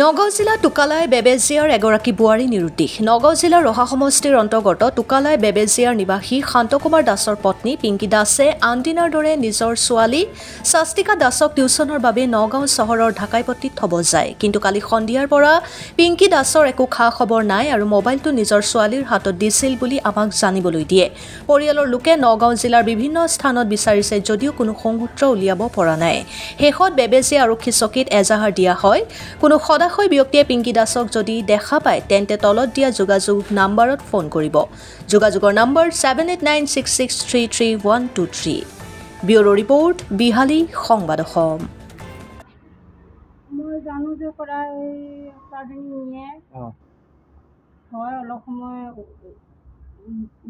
নগাঁও জিলা টুকালাই বেবেজিয়াৰ এগৰাকী বোৱাৰী নিৰুদ্দেশ। নগাঁও জিলাৰ ৰহা সমষ্টিৰ অন্তৰ্গত টুকালাই বেবেজিয়াৰ নিবাসী শান্তকুমাৰ দাসৰ পত্নী পিংকি দাসে আনদিনাৰ দৰে নিজৰ ছোৱালী স্বাস্তিকা দাসক টিউচনৰ বাবে নগাঁও চহৰৰ ঢাকাইপট্টিত থব যায়। কিন্তু কালি সন্ধিয়াৰ পৰা পিংকি দাসৰ একো খা খবৰ নাই আৰু মোবাইলটো নিজৰ ছোৱালীৰ হাতত দিছিল বুলি আমাক জানিবলৈ দিয়ে। পৰিয়ালৰ লোকে নগাঁও জিলাৰ বিভিন্ন স্থানত বিচাৰিছে যদিও কোনো সংসূত্ৰ উলিয়াব পৰা নাই। শেষত বেবেজিয়া আৰক্ষী চকীত এজাহাৰ দিয়া হয়। কোনো সদাশয় ব্যক্তিয়ে পিংকি দাসক যদি দেখা পায় তেন্তে তলত দিয়া যোগাযোগ নাম্বাৰত ফোন কৰিব। যোগাযোগৰ নম্বৰ 7896633123। ব্যুৰো ৰিপৰ্ট বিহালী সংবাদ অসম। মই জানো যে সদায় ছোৱালীজনী নিয়ে হয়, অলপ সময়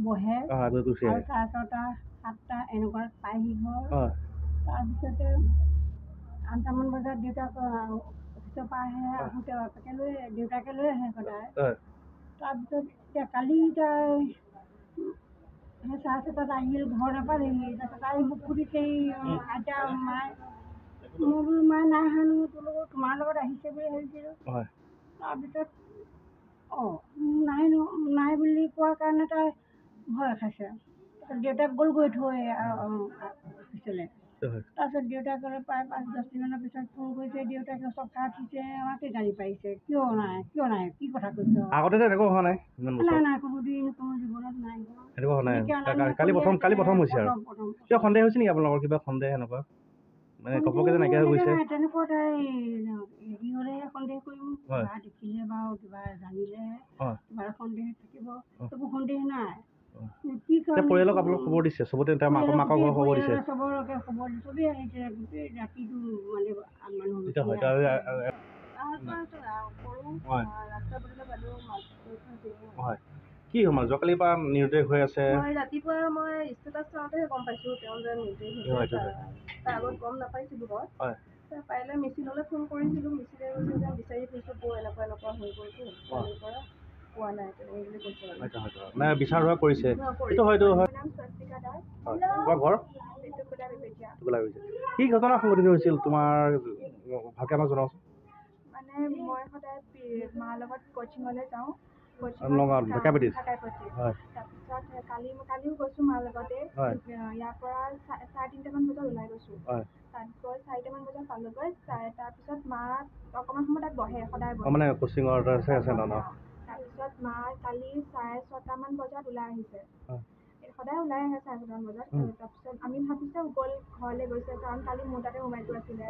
বহে আৰু 6:30, 7টা এনেকুৱাত পায়হি ঘৰ। তাৰপিছতে 8টামান বজাত দেউতাক অফিচৰ পৰা আহে, আহোঁতে দেউতাকে লৈ আহে সদায়। তাৰপিছত এতিয়া কালি তাই সেই 6:30 আহিল, ঘৰ নাপালেহি। তাৰপিছত তাই মোক সুধিছেহি, আইতা মায়ে, মই বোলো মায়ে নাই অহা নহয়, তোমাৰ লগত আহিছে বুলি ভাবিছিলোঁ। তাৰপিছত নাই বুলি কোৱাৰ কাৰণে তাই ভয় খাইছে। দেউতাক গ'লগৈ থৈ অফিচলৈ। তাৰপিছত দেউতাকলৈ প্ৰায় 5-10 দিনৰ পিছত ফোন কৰিছে। দেউতাকে চকা উঠিছে, আমাকে গালি পাৰিছে, কিয় নাই কি কথা কৈছ? আগতে এনেকুৱা হোৱা নাই? নাই কোনোদিন কোনো জীৱনত নাই। এনেকুৱা হোৱা নাই? কালি প্ৰথম হৈছে আৰু কিয় সন্দেহ হৈছে নেকি আপোনালোকৰ? কিবা সন্দেহ এনেকুৱা মানে ঘপককৈ যে নাইকিয়া হৈ গৈছে? তেনেকুৱা তাই হেৰি হ'লেহে সন্দেহ কৰিম, কিবা দেখিলে বাৰু কিবা জানিলেহে কিবা সন্দেহ থাকিব। একো সন্দেহ নাই। পৰিয়ালক আপোনালোক খবৰ দিছে? চবতে মাকৰ ঘৰ খবৰ দিছে? চবকে খবৰ দিছে, চবেই আহিছে। গোটেই ৰাতিটো মানে মানুহ কি সময় যোৱাকালিৰ পৰা নিৰুদ্দেশ হৈ আছে? ৰাতিপুৱা মই ষ্টেটাছ চাওঁতেহে গম পাইছোঁ তেওঁ যে নিৰুদ্দেশ হৈছে। তাৰ আগত গম নাপাইছিলোঁ বাৰু। পাৰিলে মিচিনলৈ ফোন কৰিছিলোঁ, মিচিনে কৈছে যে বিচাৰি ফুৰিছোঁ, এনেকুৱা হৈ গ'লতো কালিৰ পৰা পোৱা নাই তেনেকৈ বুলি কৈছে। নাই বিচাৰ হোৱা কৰিছে, এইটো হয়তো হয়। নাম স্বাস্তিকা দাস, তোমাৰ ঘৰ কি ঘটনা সংঘটিত হৈছিল তোমাৰ ভালকৈ আমাক জনাওকচোন। মানে মই সদায় মাৰ লগত কোচিঙলৈ যাওঁ, ঢাকাইপট্টিত। তাৰপিছত কালিও গৈছোঁ মাৰ লগতে। ইয়াৰ পৰা 3:30মান বজাত ওলাই গৈছোঁ। তাৰপিছত 4টামান বজাত পালোগৈ। তাৰপিছত মা অকণমান সময় তাত বহে, সদায় বহে মানে কোচিঙৰ আছে ন? তাৰপিছত মা কালি 6:30মান বজাত ওলাই আহিছে। সদায় ওলাই আহে 6:30মান বজাত। তাৰপিছত আমি ভাবিছোঁ গ'ল ঘৰলৈ গৈছে, কাৰণ কালি মোৰ তাতে মোবাইলটো আছিলে।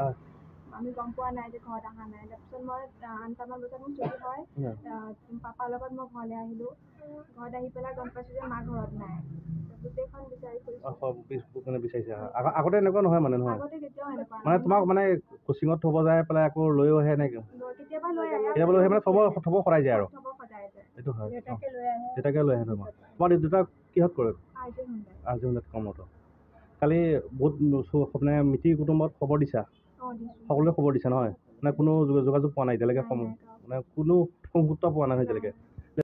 আমি গম পোৱা নাই যে ঘৰত অহা নাই। তাৰপিছত মই 8টামান বজাত মোৰ ছুটি হয়, পাপাৰ লগত মই ঘৰলৈ আহিলোঁ। ঘৰত আহি পেলাই গম পাইছোঁ যে মা ঘৰত নাই। গোটেইখন বিচাৰি ফুৰিছোঁ। বিচাৰিছে আগতে এনেকুৱা নহয় মানে? নহয় আগতে কেতিয়াও এনেকুৱা মানে তোমাক মানে কোচিঙত থ'ব যায় পেলাই আকৌ লৈও আহে নেকি? কেতিয়াবা লৈ আহে মানে থ'ব সদায় যায় আৰু এইটো হয়। দেউতাকে লৈ আহে তোমাক? তোমাৰ দেউতাক কিহত কৰে? আৰ্জুনত কৰ্মৰত। কালি বহুত মানে মিতিৰ কুটুম্বত খবৰ দিছা? সকলোৱে খবৰ দিছা নহয়? মানে কোনো যোগাযোগ পোৱা নাই এতিয়ালৈকে? মানে কোনো সংসূত্ৰ পোৱা নাই এতিয়ালৈকে?